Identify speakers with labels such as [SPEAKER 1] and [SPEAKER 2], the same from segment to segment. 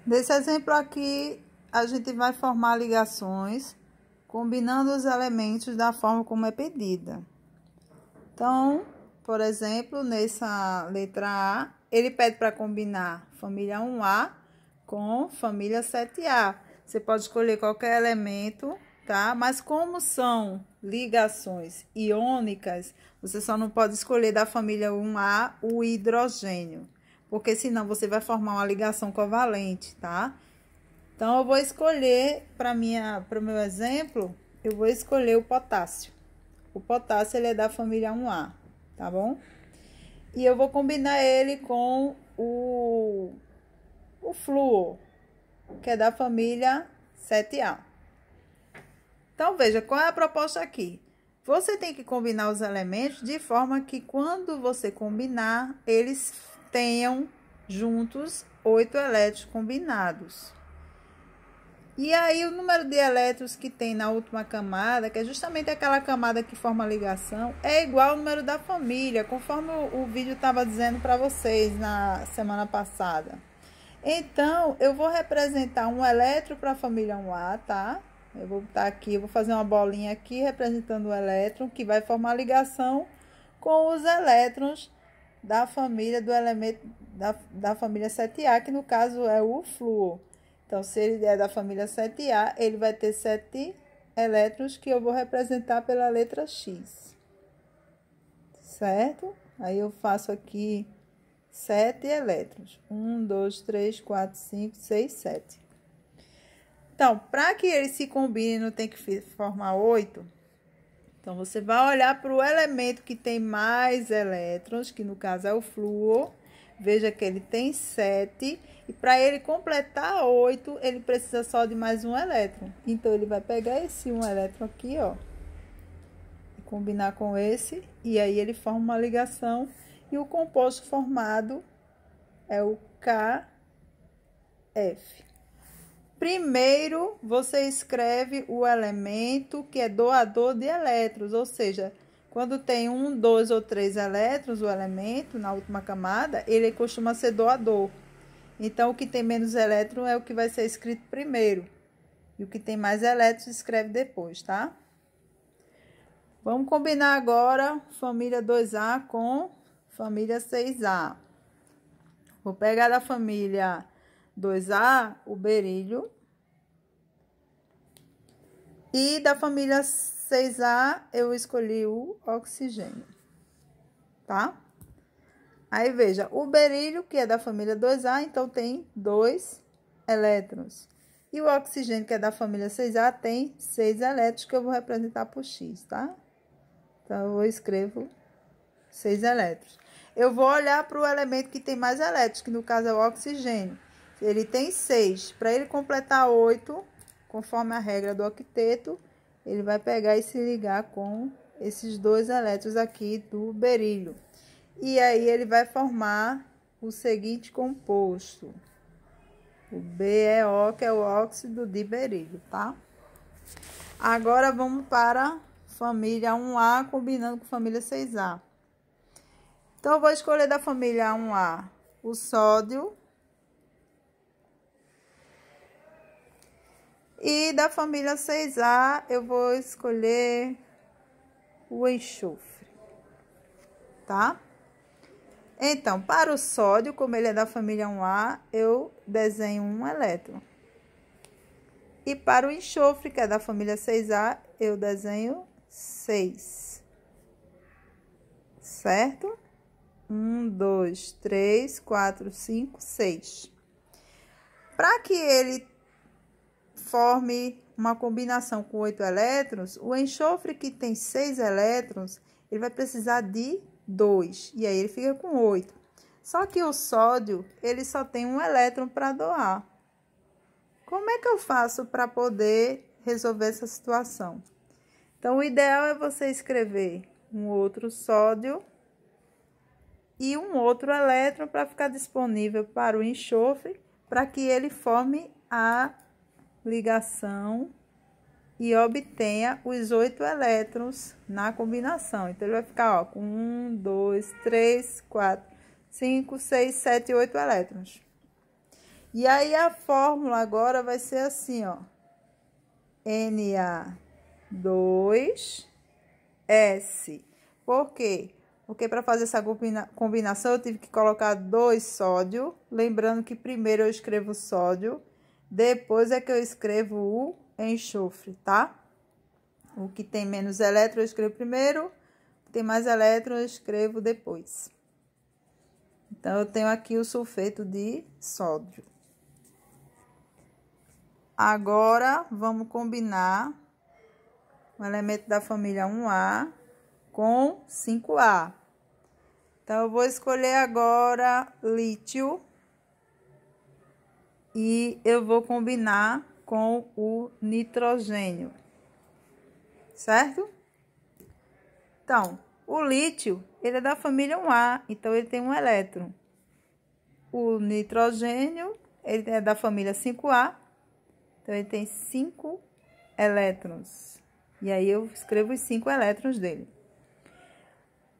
[SPEAKER 1] Nesse exemplo aqui, a gente vai formar ligações combinando os elementos da forma como é pedida. Então, por exemplo, nessa letra A, ele pede para combinar família 1A com família 7A. Você pode escolher qualquer elemento, tá? Mas como são ligações iônicas, você só não pode escolher da família 1A o hidrogênio, porque senão você vai formar uma ligação covalente, tá? Então, eu vou escolher, para o meu exemplo, eu vou escolher o potássio. O potássio, ele é da família 1A, tá bom? E eu vou combinar ele com o flúor, que é da família 7A. Então, veja, qual é a proposta aqui? Você tem que combinar os elementos de forma que, quando você combinar, eles tenham juntos 8 elétrons combinados. E aí, o número de elétrons que tem na última camada, que é justamente aquela camada que forma a ligação, é igual ao número da família, conforme o vídeo estava dizendo para vocês na semana passada. Então, eu vou representar um elétron para a família 1A, tá? Eu vou botar aqui, eu vou fazer uma bolinha aqui representando o elétron, que vai formar a ligação com os elétrons da família do elemento da família 7A, que no caso é o flúor. Então, se ele é da família 7A, ele vai ter 7 elétrons que eu vou representar pela letra X. Certo? Aí eu faço aqui 7 elétrons. 1, 2, 3, 4, 5, 6, 7. Então, para que eles se combinem, não tem que formar 8. Então, você vai olhar para o elemento que tem mais elétrons, que no caso é o flúor. Veja que ele tem 7. E para ele completar 8, ele precisa só de mais um elétron. Então, ele vai pegar esse um elétron aqui, ó. E combinar com esse. E aí, ele forma uma ligação. E o composto formado é o KF. Primeiro, você escreve o elemento que é doador de elétrons, ou seja, quando tem 1, 2 ou 3 elétrons, o elemento na última camada, ele costuma ser doador. Então, o que tem menos elétron é o que vai ser escrito primeiro. E o que tem mais elétrons escreve depois, tá? Vamos combinar agora família 2A com família 6A. Vou pegar da família 2A o berílio. E da família 6A eu escolhi o oxigênio, tá? Aí, veja, o berílio, que é da família 2A, então tem 2 elétrons. E o oxigênio, que é da família 6A, tem 6 elétrons, que eu vou representar por X, tá? Então, eu escrevo 6 elétrons. Eu vou olhar para o elemento que tem mais elétrons, que no caso é o oxigênio. Ele tem 6. Para ele completar 8, conforme a regra do octeto, ele vai pegar e se ligar com esses 2 elétrons aqui do berílio. E aí, ele vai formar o seguinte composto. O BeO, que é o óxido de berílio, tá? Agora, vamos para a família 1A, combinando com a família 6A. Então, eu vou escolher da família 1A o sódio. E da família 6A, eu vou escolher o enxofre, tá? Então, para o sódio, como ele é da família 1A, eu desenho um elétron. E para o enxofre, que é da família 6A, eu desenho 6. Certo? 1, 2, 3, 4, 5, 6. Para que ele forme uma combinação com 8 elétrons, o enxofre que tem 6 elétrons, ele vai precisar de 2, e aí ele fica com 8. Só que o sódio, ele só tem um elétron para doar. Como é que eu faço para poder resolver essa situação? Então, o ideal é você escrever um outro sódio e um outro elétron para ficar disponível para o enxofre, para que ele forme a ligação e obtenha os 8 elétrons na combinação. Então, ele vai ficar, ó, com 1, 2, 3, 4, 5, 6, 7, 8 elétrons. E aí a fórmula agora vai ser assim, ó. Na2S. Por quê? Porque para fazer essa combinação eu tive que colocar 2 sódio. Lembrando que primeiro eu escrevo sódio, depois é que eu escrevo o enxofre, tá? O que tem menos elétron eu escrevo primeiro, o que tem mais elétron eu escrevo depois. Então, eu tenho aqui o sulfeto de sódio. Agora, vamos combinar o elemento da família 1A com 5A. Então, eu vou escolher agora lítio e eu vou combinar com o nitrogênio, certo? Então, o lítio, ele é da família 1A, então ele tem um elétron. O nitrogênio, ele é da família 5A, então ele tem 5 elétrons. E aí eu escrevo os 5 elétrons dele.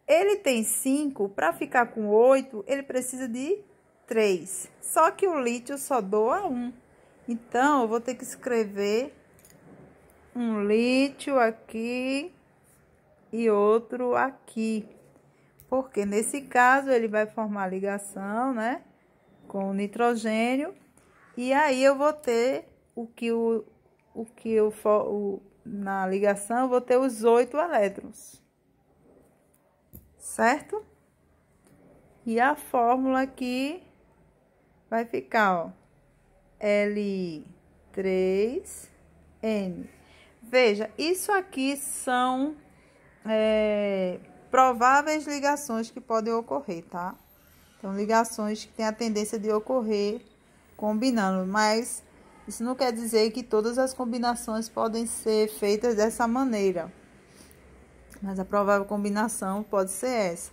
[SPEAKER 1] Ele tem 5, para ficar com 8, ele precisa de 3. Só que o lítio só doa 1. Então, eu vou ter que escrever um lítio aqui e outro aqui. Porque nesse caso ele vai formar ligação, né, com o nitrogênio. E aí eu vou ter na ligação eu vou ter os 8 elétrons. Certo? E a fórmula aqui vai ficar, ó, L3N. Veja, isso aqui são prováveis ligações que podem ocorrer, tá? Então, ligações que têm a tendência de ocorrer combinando, mas isso não quer dizer que todas as combinações podem ser feitas dessa maneira. Mas a provável combinação pode ser essa.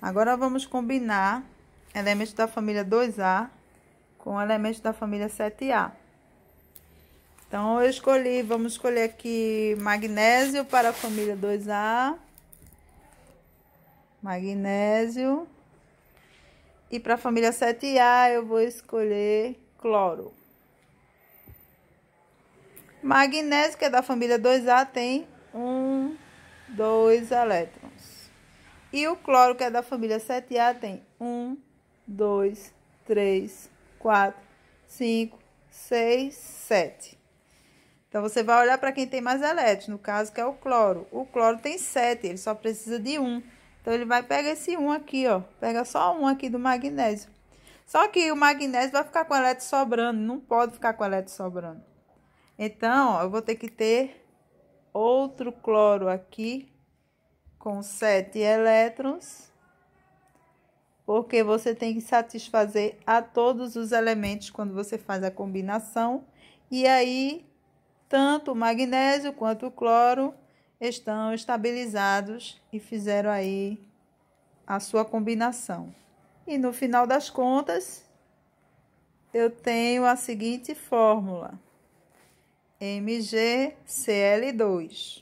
[SPEAKER 1] Agora, vamos combinar elementos da família 2A com elementos da família 7A. Então, vamos escolher aqui magnésio para a família 2A. Magnésio. E para a família 7A, eu vou escolher cloro. Magnésio, que é da família 2A, tem 2 elétrons. E o cloro, que é da família 7A, tem 2, 3, 4, 5, 6, 7. Então, você vai olhar para quem tem mais elétrons, no caso, que é o cloro. O cloro tem 7, ele só precisa de 1. Então, ele vai pegar esse 1 aqui, ó. Pega só 1 aqui do magnésio. Só que o magnésio vai ficar com elétron sobrando, não pode ficar com elétron sobrando. Então, ó, eu vou ter que ter outro cloro aqui com 7 elétrons, porque você tem que satisfazer a todos os elementos quando você faz a combinação. E aí, tanto o magnésio quanto o cloro estão estabilizados e fizeram aí a sua combinação. E no final das contas, eu tenho a seguinte fórmula: MgCl2.